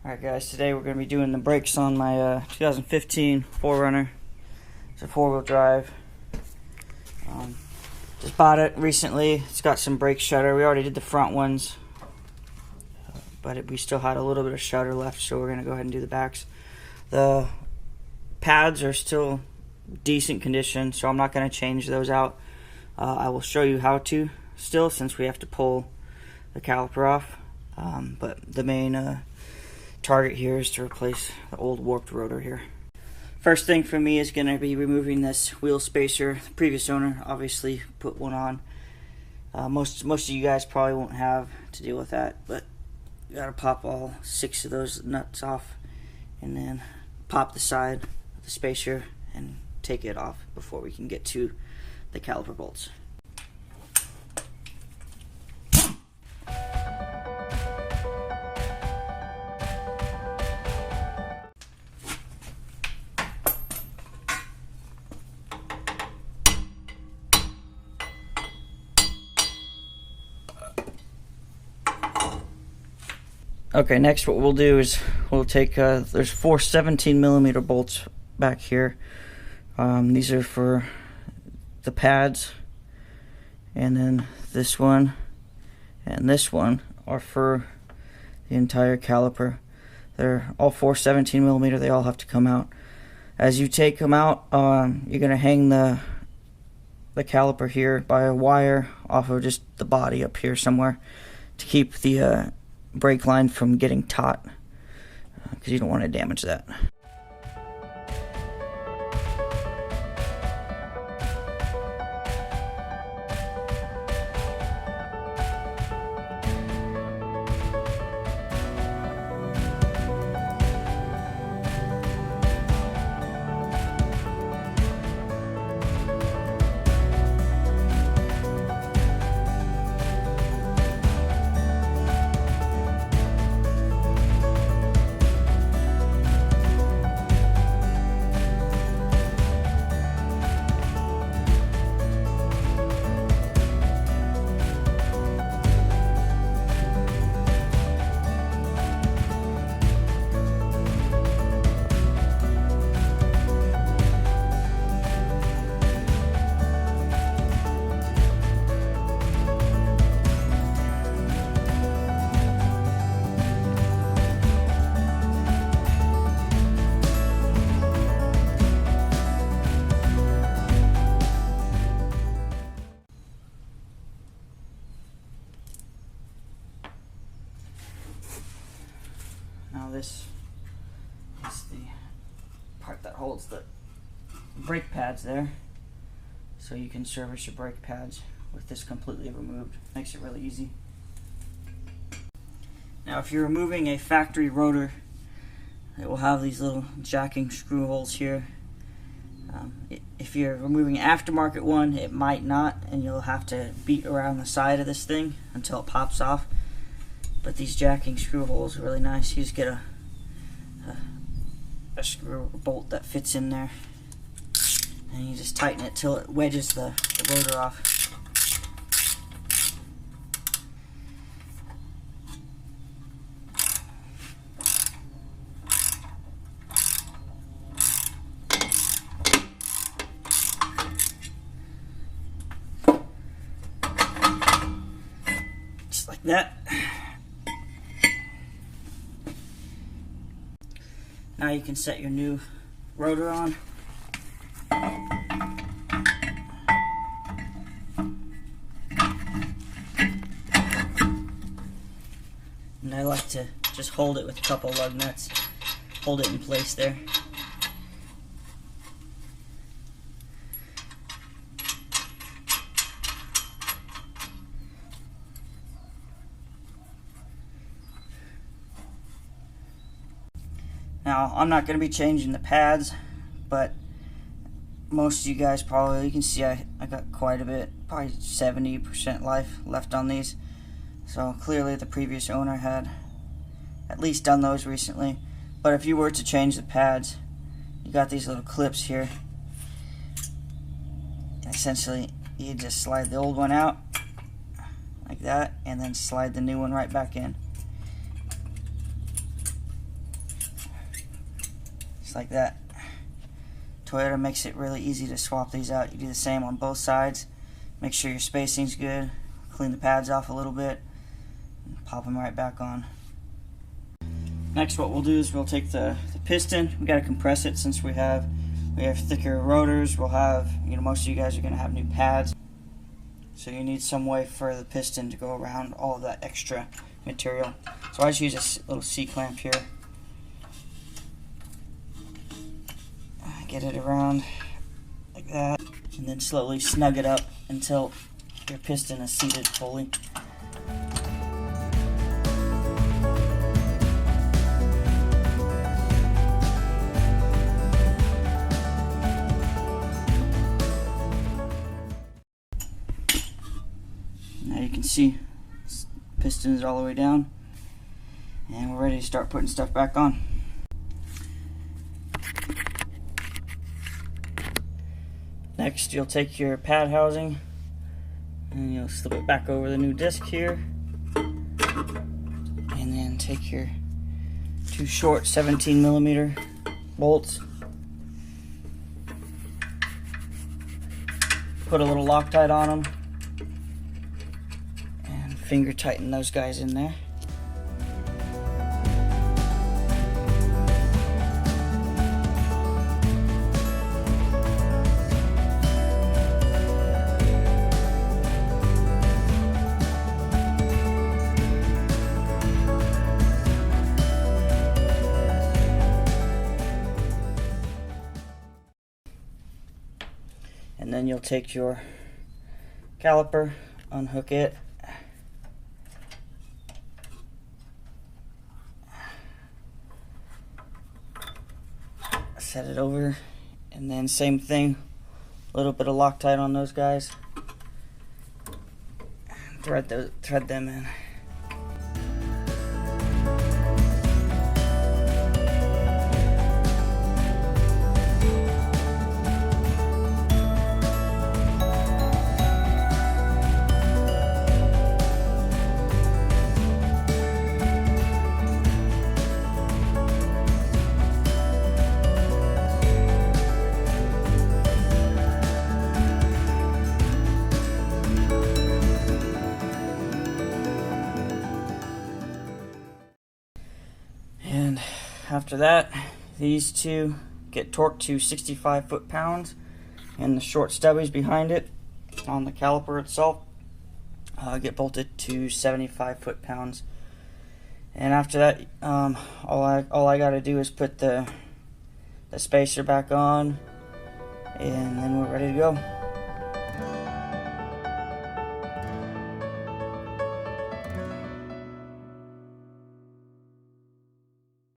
Alright guys, today we're going to be doing the brakes on my 2015 4Runner. It's a 4-wheel drive. Just bought it recently. It's got some brake shudder. We already did the front ones, but we still had a little bit of shudder left, so we're going to go ahead and do the backs. The pads are still decent condition, so I'm not going to change those out. I will show you how to still, since we have to pull the caliper off, but the main target here is to replace the old warped rotor here. First thing for me is going to be removing this wheel spacer. The previous owner obviously put one on. Most of you guys probably won't have to deal with that, but you got to pop all 6 of those nuts off and then pop the side of the spacer and take it off before we can get to the caliper bolts. Okay, next what we'll do is we'll take, there's 4 17mm bolts back here. These are for the pads, and then this one and this one are for the entire caliper. They're all 4 17mm, they all have to come out. As you take them out, you're going to hang the caliper here by a wire off of just the body up here somewhere to keep the brake line from getting taut, because you don't want to damage that. Now this is the part that holds the brake pads there, so you can service your brake pads with this completely removed. Makes it really easy. Now if you're removing a factory rotor, it will have these little jacking screw holes here. If you're removing an aftermarket one, it might not, and you'll have to beat around the side of this thing until it pops off. But these jacking screw holes are really nice. You just get a screw bolt that fits in there, and you just tighten it till it wedges the rotor off. Just like that. Now you can set your new rotor on. And I like to just hold it with a couple lug nuts. Hold it in place there. Now, I'm not going to be changing the pads, but most of you guys probably, you can see I got quite a bit, probably 70% life left on these. So clearly the previous owner had at least done those recently. But if you were to change the pads, you got these little clips here. Essentially, you just slide the old one out like that, and then slide the new one right back in. just like that. Toyota makes it really easy to swap these out. You do the same on both sides. Make sure your spacing's good. Clean the pads off a little bit. And pop them right back on. Next, what we'll do is we'll take the piston. We got to compress it since we have thicker rotors. We'll have, most of you guys are going to have new pads. So you need some way for the piston to go around all of that extra material. So I just use a little C-clamp here. Get it around like that, and then slowly snug it up until your piston is seated fully. Now you can see piston is all the way down, and we're ready to start putting stuff back on. Next, you'll take your pad housing and you'll slip it back over the new disc here, and then take your two short 17mm bolts, put a little Loctite on them, and finger tighten those guys in there. And then you'll take your caliper, unhook it, set it over, and then same thing, a little bit of Loctite on those guys, thread them in. And after that, these two get torqued to 65 foot-pounds, and the short stubbies behind it on the caliper itself get bolted to 75 foot-pounds. And after that, all I got to do is put the spacer back on, and then we're ready to go.